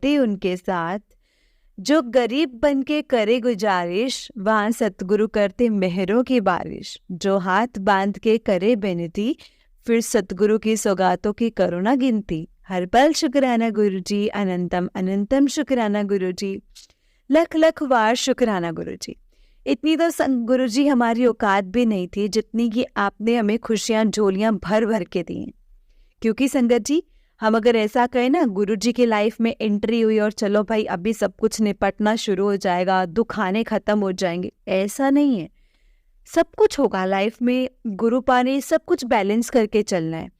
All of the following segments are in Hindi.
थे उनके साथ। जो गरीब बन के करे गुजारिश, वहाँ सतगुरु करते मेहरों की बारिश। जो हाथ बांध के करे बेनती, फिर सतगुरु की सौगातों की करुणा गिनती। हर पल शुक्राना गुरुजी, अनंतम अनंतम शुक्राना गुरुजी, लख लख वार शुक्राना गुरुजी। इतनी तो गुरुजी हमारी औकात भी नहीं थी जितनी कि आपने हमें खुशियाँ झोलियाँ भर भर के दी हैं। क्योंकि संगत जी, हम अगर ऐसा कहें ना, गुरुजी की लाइफ में एंट्री हुई और चलो भाई अभी सब कुछ निपटना शुरू हो जाएगा, दुख आने खत्म हो जाएंगे, ऐसा नहीं है। सब कुछ होगा लाइफ में। गुरु पाने सब कुछ बैलेंस करके चलना है।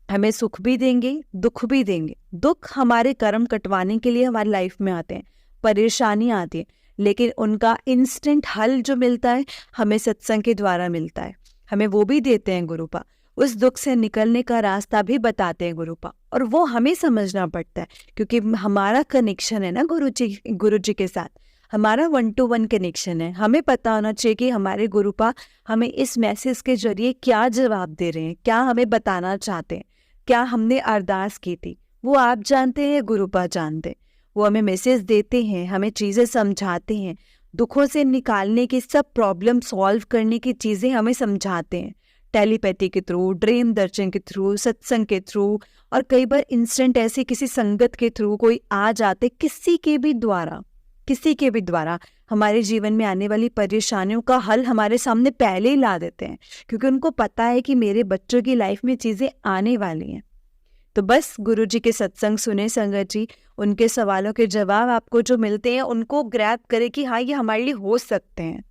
हमें सुख भी देंगे, दुख भी देंगे। दुख हमारे कर्म कटवाने के लिए हमारी लाइफ में आते हैं, परेशानी आती है, लेकिन उनका इंस्टेंट हल जो मिलता है हमें सत्संग के द्वारा मिलता है। हमें वो भी देते हैं गुरुपा, उस दुख से निकलने का रास्ता भी बताते हैं गुरुपा, और वो हमें समझना पड़ता है क्योंकि हमारा कनेक्शन है ना गुरुजी के साथ। हमारा 1-to-1 कनेक्शन है। हमें पता होना चाहिए कि हमारे गुरुपा हमें इस मैसेज के जरिए क्या जवाब दे रहे हैं, क्या हमें बताना चाहते हैं, क्या हमने अरदास की थी, वो आप जानते हैं, गुरुपा जानते हैं। वो हमें मैसेज देते हैं, हमें चीज़ें समझाते हैं, दुखों से निकालने की, सब प्रॉब्लम सॉल्व करने की चीज़ें हमें समझाते हैं, टेलीपैथी के थ्रू, ड्रीम दर्शन के थ्रू, सत्संग के थ्रू, और कई बार इंस्टेंट ऐसे किसी संगत के थ्रू कोई आ जाते, किसी के भी द्वारा हमारे जीवन में आने वाली परेशानियों का हल हमारे सामने पहले ही ला देते हैं, क्योंकि उनको पता है कि मेरे बच्चों की लाइफ में चीज़ें आने वाली हैं। तो बस गुरुजी के सत्संग सुने संगत जी, उनके सवालों के जवाब आपको जो मिलते हैं उनको ग्रैब करें कि हाँ, ये हमारे लिए हो सकते हैं।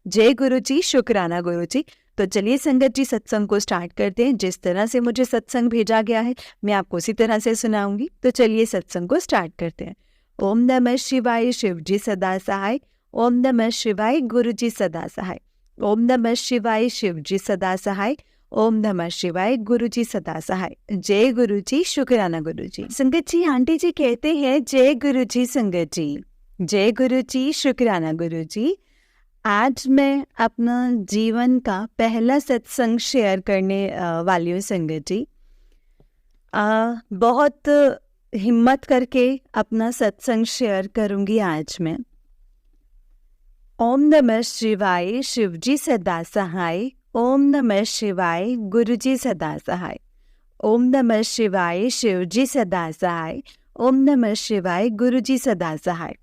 जय गुरुजी, शुक्राना गुरुजी। तो चलिए संगत जी, सत्संग को स्टार्ट करते हैं। जिस तरह से मुझे सत्संग भेजा गया है मैं आपको उसी तरह से सुनाऊंगी। तो चलिए सत्संग को स्टार्ट करते हैं। ओम नमः शिवाय, शिव जी सदा सहाय। ओम नमः शिवाय, गुरु जी सदा सहाय। ओम नमः शिवाय, शिव जी सदा सहाय। ओम नमः शिवाय, गुरु जी सदा सहाय। जय गुरु जी, शुक्राना गुरु जी। संगत जी, आंटी जी कहते हैं जय गुरु जी। संगत जी, जय गुरु जी, शुक्राना गुरु जी। आज मैं अपना जीवन का पहला सत्संग शेयर करने वाली हूँ संगत जी। बहुत हिम्मत करके अपना सत्संग शेयर करूंगी आज मैं। ओम नमः शिवाय, शिव जी सदा सहाय। ओम नमः शिवाय, गुरु जी सदा सहाय। ओम नमः शिवाय, शिव जी सदा सहाय। ओम नमः शिवाय, गुरु जी सदा सहाय।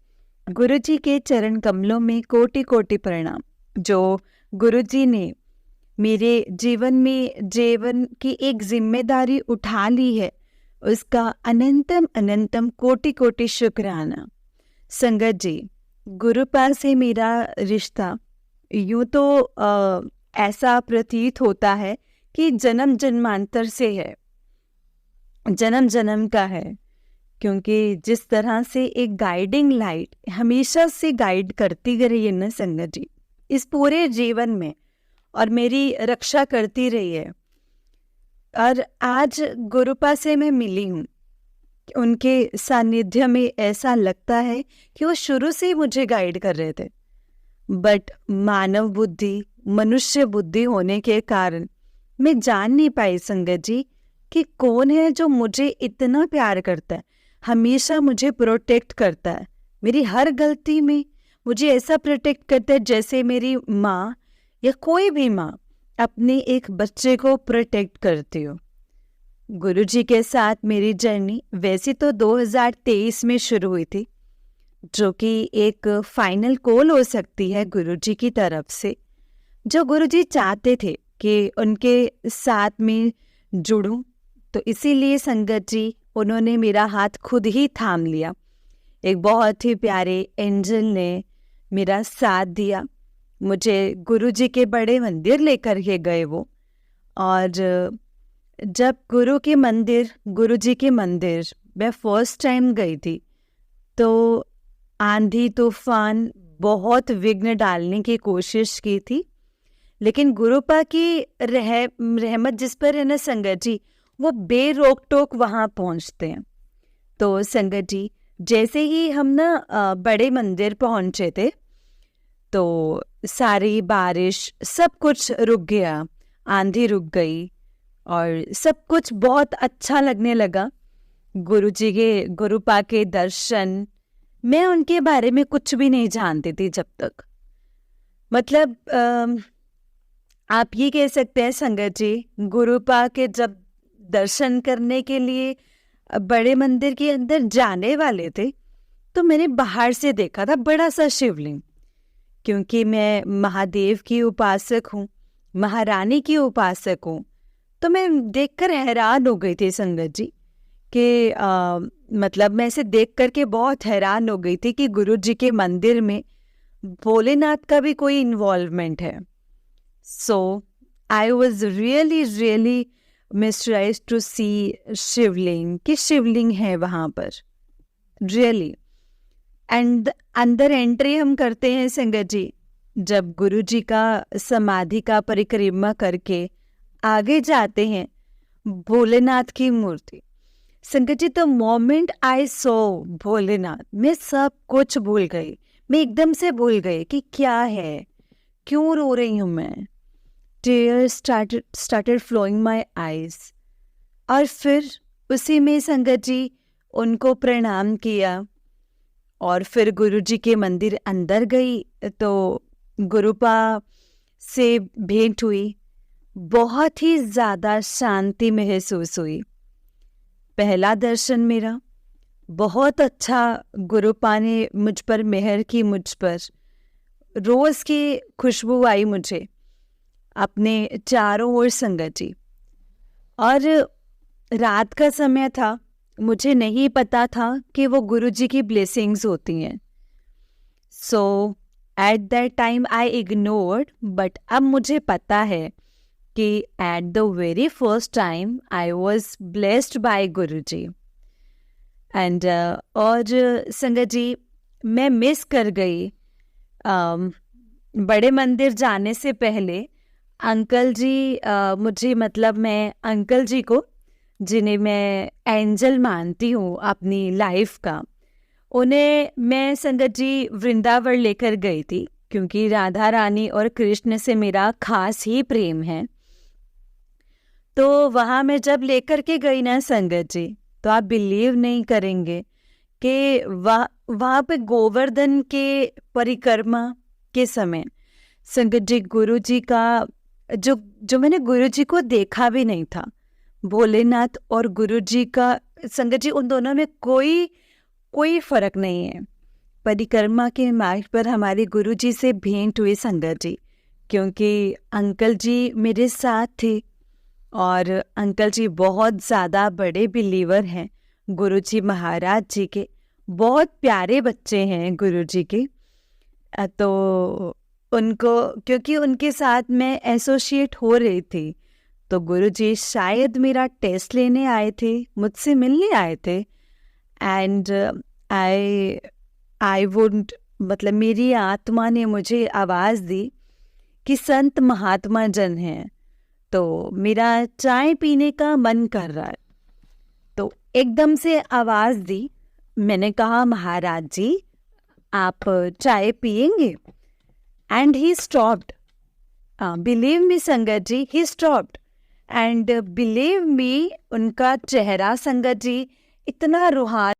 गुरु जी के चरण कमलों में कोटि कोटि प्रणाम। जो गुरु जी ने मेरे जीवन की एक जिम्मेदारी उठा ली है, उसका अनंतम अनंतम कोटि कोटि शुक्राना। संगत जी, गुरुपा से मेरा रिश्ता यूँ तो ऐसा प्रतीत होता है कि जन्म जन्मांतर से है, जन्म जन्म का है। क्योंकि जिस तरह से एक गाइडिंग लाइट हमेशा से गाइड करती रही है ना संगत जी, इस पूरे जीवन में, और मेरी रक्षा करती रही है। और आज गुरुपा से मैं मिली हूँ, उनके सानिध्य में ऐसा लगता है कि वो शुरू से ही मुझे गाइड कर रहे थे। बट मानव बुद्धि, मनुष्य बुद्धि होने के कारण मैं जान नहीं पाई संगत जी कि कौन है जो मुझे इतना प्यार करता है, हमेशा मुझे प्रोटेक्ट करता है। मेरी हर गलती में मुझे ऐसा प्रोटेक्ट करता है जैसे मेरी माँ या कोई भी माँ अपने एक बच्चे को प्रोटेक्ट करती हो। गुरुजी के साथ मेरी जर्नी वैसे तो 2023 में शुरू हुई थी, जो कि एक फाइनल कॉल हो सकती है गुरुजी की तरफ से, जो गुरुजी चाहते थे कि उनके साथ में जुड़ूं। तो इसीलिए संगत जी, उन्होंने मेरा हाथ खुद ही थाम लिया। एक बहुत ही प्यारे एंजल ने मेरा साथ दिया, मुझे गुरुजी के बड़े मंदिर लेकर के गए वो। और जब गुरुजी के मंदिर मैं फर्स्ट टाइम गई थी, तो आंधी तूफान बहुत विघ्न डालने की कोशिश की थी, लेकिन गुरुपा की रहमत जिस पर है ना संगत जी, वो बेरोक टोक वहाँ पहुँचते हैं। तो संगत जी, जैसे ही हम ना बड़े मंदिर पहुँचे थे, तो सारी बारिश सब कुछ रुक गया, आंधी रुक गई और सब कुछ बहुत अच्छा लगने लगा। गुरुजी के गुरुपा के दर्शन, मैं उनके बारे में कुछ भी नहीं जानती थी जब तक। मतलब आप ये कह सकते हैं संगत जी, गुरुपा के जब दर्शन करने के लिए बड़े मंदिर के अंदर जाने वाले थे, तो मैंने बाहर से देखा था बड़ा सा शिवलिंग। क्योंकि मैं महादेव की उपासक हूँ, महारानी की उपासक हूँ, तो मैं देखकर हैरान हो गई थी संगत जी कि मतलब मैं इसे देख करके बहुत हैरान हो गई थी कि गुरु जी के मंदिर में भोलेनाथ का भी कोई इन्वॉल्वमेंट है। सो आई वॉज रियली मिसराइज्ड टू सी शिवलिंग, कि शिवलिंग है वहाँ पर रियली। एंड अंदर एंट्री हम करते हैं संगत जी, जब गुरु जी का समाधि का परिक्रमा करके आगे जाते हैं, भोलेनाथ की मूर्ति। संगत जी, द मोमेंट आई सो भोलेनाथ, मैं सब कुछ भूल गई। मैं एकदम से भूल गई कि क्या है, क्यों रो रही हूँ मैं। Tears started flowing my eyes. और फिर उसी में संगत जी उनको प्रणाम किया और फिर गुरुजी के मंदिर अंदर गई तो गुरुपा से भेंट हुई। बहुत ही ज़्यादा शांति महसूस हुई। पहला दर्शन मेरा बहुत अच्छा, गुरुपा ने मुझ पर मेहर की, मुझ पर रोज़ की खुशबू आई मुझे अपने चारों ओर संगत जी। और रात का समय था, मुझे नहीं पता था कि वो गुरुजी की ब्लेसिंग्स होती हैं। So at that time I ignored, but अब मुझे पता है कि at the very first time I was blessed by Guruji. And और संगत जी, मैं मिस कर गई बड़े मंदिर जाने से पहले अंकल जी, मुझे मतलब मैं अंकल जी को, जिन्हें मैं एंजल मानती हूँ अपनी लाइफ का, उन्हें मैं संगत जी वृंदावन लेकर गई थी, क्योंकि राधा रानी और कृष्ण से मेरा खास ही प्रेम है। तो वहाँ मैं जब लेकर के गई ना संगत जी, तो आप बिलीव नहीं करेंगे कि वहाँ पे गोवर्धन के परिक्रमा के समय संगत जी गुरु जी का जो मैंने गुरु जी को देखा भी नहीं था, भोलेनाथ और गुरु जी का, संगत जी उन दोनों में कोई फर्क नहीं है। परिक्रमा के मार्ग पर हमारे गुरु जी से भेंट हुई संगत जी, क्योंकि अंकल जी मेरे साथ थे और अंकल जी बहुत ज़्यादा बड़े बिलीवर हैं गुरु जी महाराज जी के, बहुत प्यारे बच्चे हैं गुरु जी के। तो उनको, क्योंकि उनके साथ मैं एसोसिएट हो रही थी, तो गुरुजी शायद मेरा टेस्ट लेने आए थे, मुझसे मिलने आए थे। एंड आई वुड, मतलब मेरी आत्मा ने मुझे आवाज़ दी कि संत महात्मा जन हैं, तो मेरा चाय पीने का मन कर रहा है। तो एकदम से आवाज़ दी, मैंने कहा महाराज जी आप चाय पिएंगे? And he stopped, believe me Sangat ji, he stopped and believe me, उनका चेहरा संगत जी इतना रूहानी